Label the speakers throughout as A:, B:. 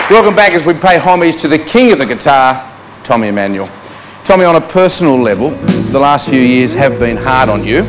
A: Welcome back as we pay homage to the king of the guitar, Tommy Emmanuel. Tommy, on a personal level, the last few years have been hard on you.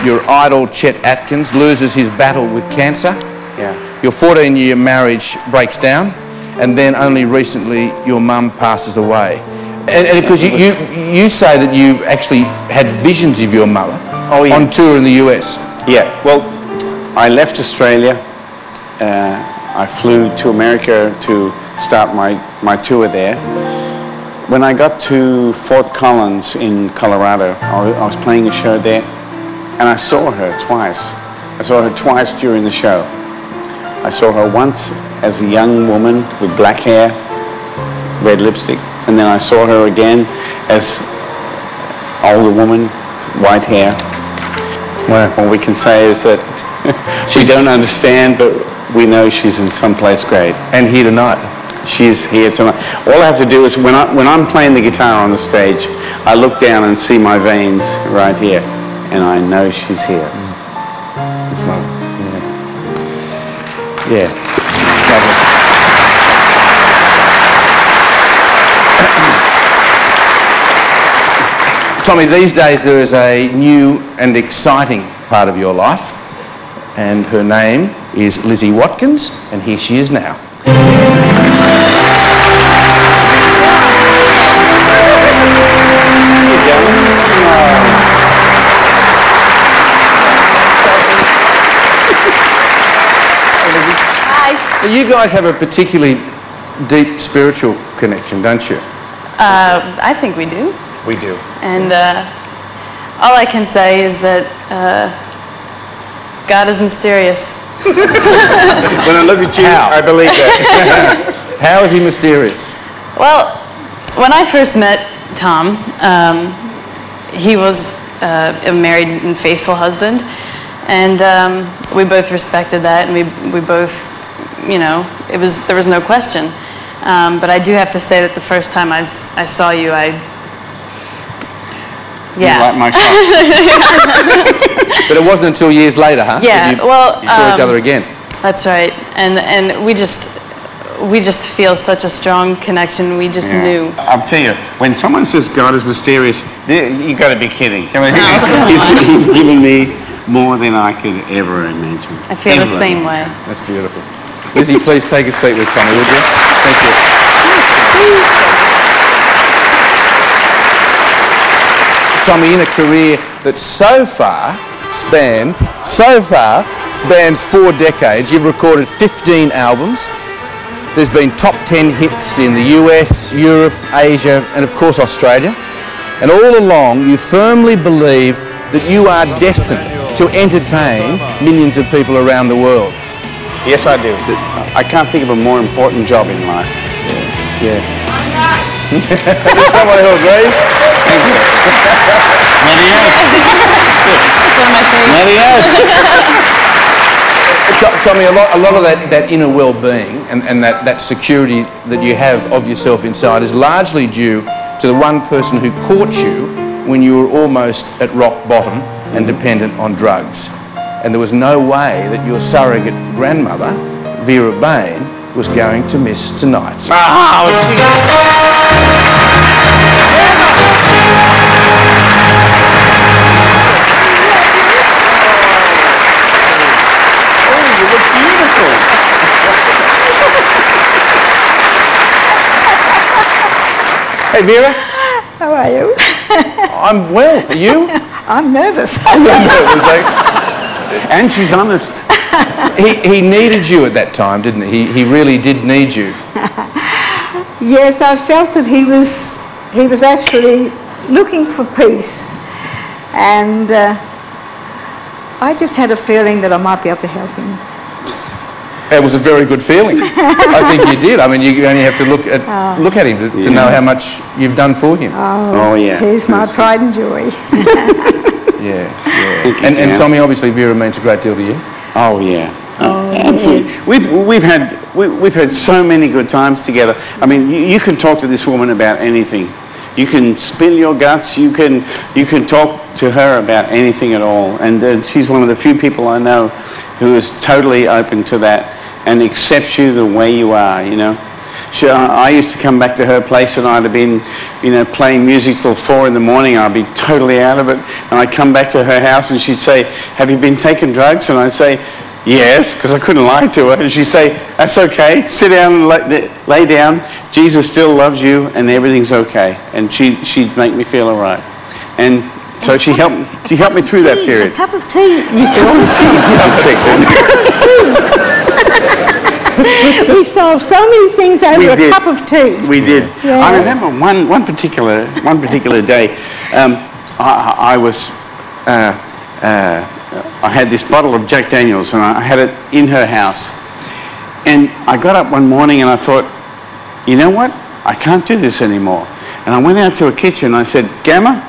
A: Your idol, Chet Atkins, loses his battle with cancer.
B: Yeah.
A: Your 14-year marriage breaks down, and then only recently your mum passes away. And because you say that you actually had visions of your mother on tour in the US.
B: Yeah, well, I left Australia. I flew to America to start my tour there. When I got to Fort Collins in Colorado, I was playing a show there, and I saw her twice. I saw her twice during the show. I saw her once as a young woman with black hair, red lipstick, and then I saw her again as older woman, white hair. Well, what we can say is that we don't understand, but we know she's in someplace great.
A: And here tonight.
B: She's here tonight. All I have to do is, when I'm playing the guitar on the stage, I look down and see my veins right here, and I know she's here.
A: It's not. Yeah. Tommy, these days there is a new and exciting part of your life, and her name is Lizzie Watkins, and here she is now.
C: Hi.
A: You guys have a particularly deep spiritual connection, don't you?
C: I think we do.
B: We do.
C: And all I can say is that God is mysterious.
B: When I look at you, I believe that.
A: How is he mysterious?
C: Well, when I first met Tom, he was a married and faithful husband, and we both respected that, and we both, you know, there was no question. But I do have to say that the first time I saw you, yeah.
B: You like my shot.
A: But it wasn't until years later, huh?
C: Yeah.
A: You saw each other again.
C: That's right, and we just feel such a strong connection. We just knew.
B: I'll tell you, when someone says God is mysterious, you got to be kidding. He's given me more than I could ever imagine.
C: I feel the same way.
A: That's beautiful. Lizzie, please take a seat with Tommy, would you? Thank you. Tommy, in a career that so far spans 4 decades, you've recorded 15 albums. There's been top 10 hits in the US, Europe, Asia, and of course Australia. And all along, you firmly believe that you are destined to entertain millions of people around the world.
B: Yes, I do. I can't think of a more important job in life.
A: Yeah. There's someone who agrees. Thank you.
C: That's one of my favorites.
A: Tommy, a lot of that inner well-being and that security that you have of yourself inside is largely due to the one person who caught you when you were almost at rock bottom and dependent on drugs. And there was no way that your surrogate grandmother, Vera Bain, was going to miss tonight. Hey Vera.
D: How are you?
A: I'm well. Are you?
D: I'm nervous.
B: And she's honest.
A: He needed you at that time, didn't he? He really did need you.
D: Yes, I felt that he was actually looking for peace, and I just had a feeling that I might be able to help him.
A: It was a very good feeling. I think you did. I mean, you only have to look at him to know how much you've done for him.
D: Oh yeah. He's my pride and joy.
A: Yeah. And Tommy, obviously Vera means a great deal to you.
B: Oh yeah. Absolutely. Yes. We've had so many good times together. I mean, you can talk to this woman about anything. You can spill your guts. You can talk to her about anything at all. And she's one of the few people I know who is totally open to that. and accepts you the way you are, you know. I used to come back to her place and I'd have been, you know, playing music till 4 in the morning. I'd be totally out of it. And I'd come back to her house and she'd say, have you been taking drugs? And I'd say, yes, because I couldn't lie to her. And she'd say, that's okay. Sit down and lay down. Jesus still loves you and everything's okay. And she'd make me feel all right. And so she helped me through that period.
D: A cup of tea. We solved so many things over a cup of tea.
B: We did.
D: Yeah.
B: I remember one particular day. I had this bottle of Jack Daniels and I had it in her house. And I got up one morning and I thought, you know what? I can't do this anymore. And I went out to a kitchen and I said, Gamma,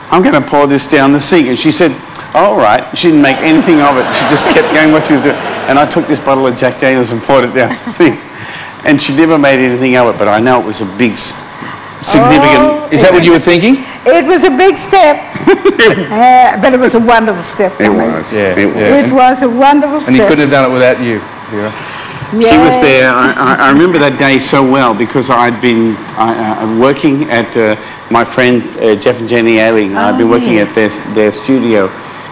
B: I'm going to pour this down the sink. And she said, all right. She didn't make anything of it. She just kept going what she was doing. And I took this bottle of Jack Daniels and poured it down the sink. And she never made anything of it, but I know it was a big, significant...
A: Is that what you were thinking?
D: It was a big step. But it was a wonderful step.
B: It was. Yeah,
D: it was a wonderful step.
A: And he couldn't have done it without you, Vera.
D: Yeah.
B: She was there. I remember that day so well because I'd been working at my friend Jeff and Jenny Ailing. I'd been working at their studio,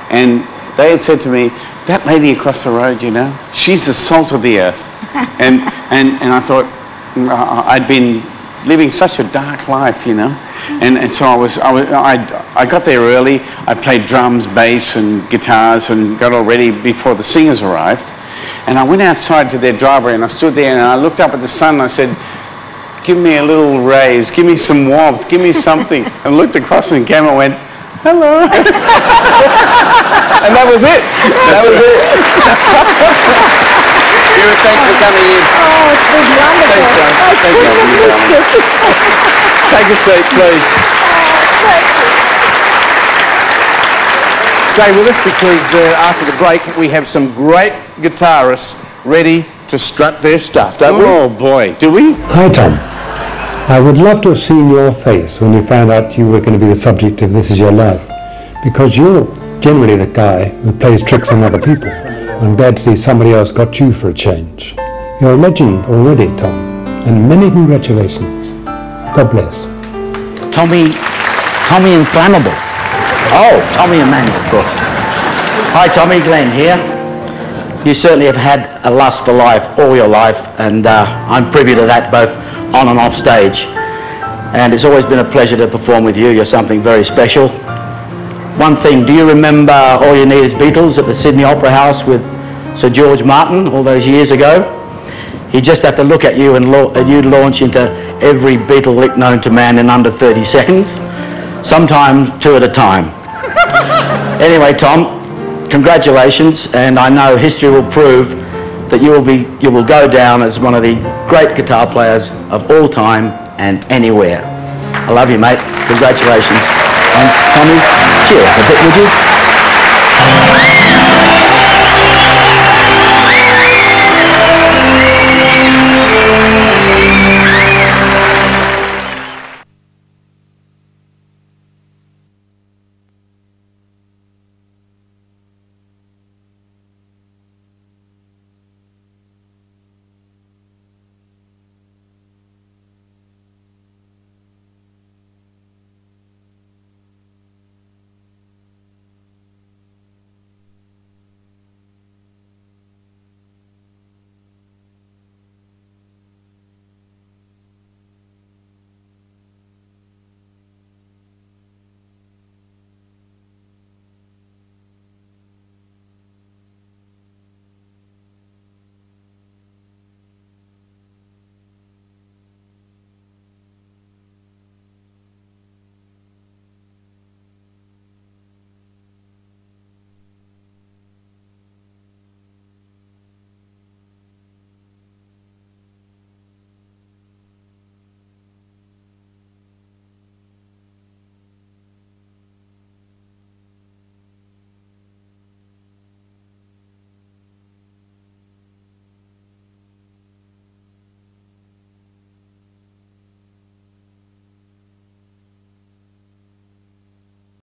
B: and they had said to me, that lady across the road, you know, she's the salt of the earth. and I thought, I'd been living such a dark life, you know, and so I got there early. I played drums, bass, and guitars, and got all ready before the singers arrived. And I went outside to their driveway and I stood there and I looked up at the sun and I said, give me a little raise, give me some warmth, give me something. And looked across and Gamma went, hello.
A: And that was it. That was it. Vera, thanks for coming in.
D: Oh, it's been wonderful.
A: Thanks, John. Thank you. Take a seat, please. Stay with us because after the break we have some great guitarists ready to strut their stuff, don't we?
B: Oh boy, do we?
E: Hi Tom. I would love to have seen your face when you found out you were going to be the subject of This Is Your Love, because you're generally the guy who plays tricks on other people. I'm glad to see somebody else got you for a change. You're a legend already, Tom, and many congratulations. God bless.
F: Tommy Inflammable. Oh, Tommy Emmanuel, of course. Hi Tommy, Glenn here. You certainly have had a lust for life all your life, and I'm privy to that both on and off stage. And it's always been a pleasure to perform with you. You're something very special. One thing, do you remember All You Need Is Beatles at the Sydney Opera House with Sir George Martin all those years ago? He'd just have to look at you and you'd launch into every Beatle lick known to man in under 30 seconds, sometimes 2 at a time. Anyway, Tom, congratulations, and I know history will prove that you will go down as one of the great guitar players of all time and anywhere. I love you, mate. Congratulations. And Tommy, cheer a bit, would you?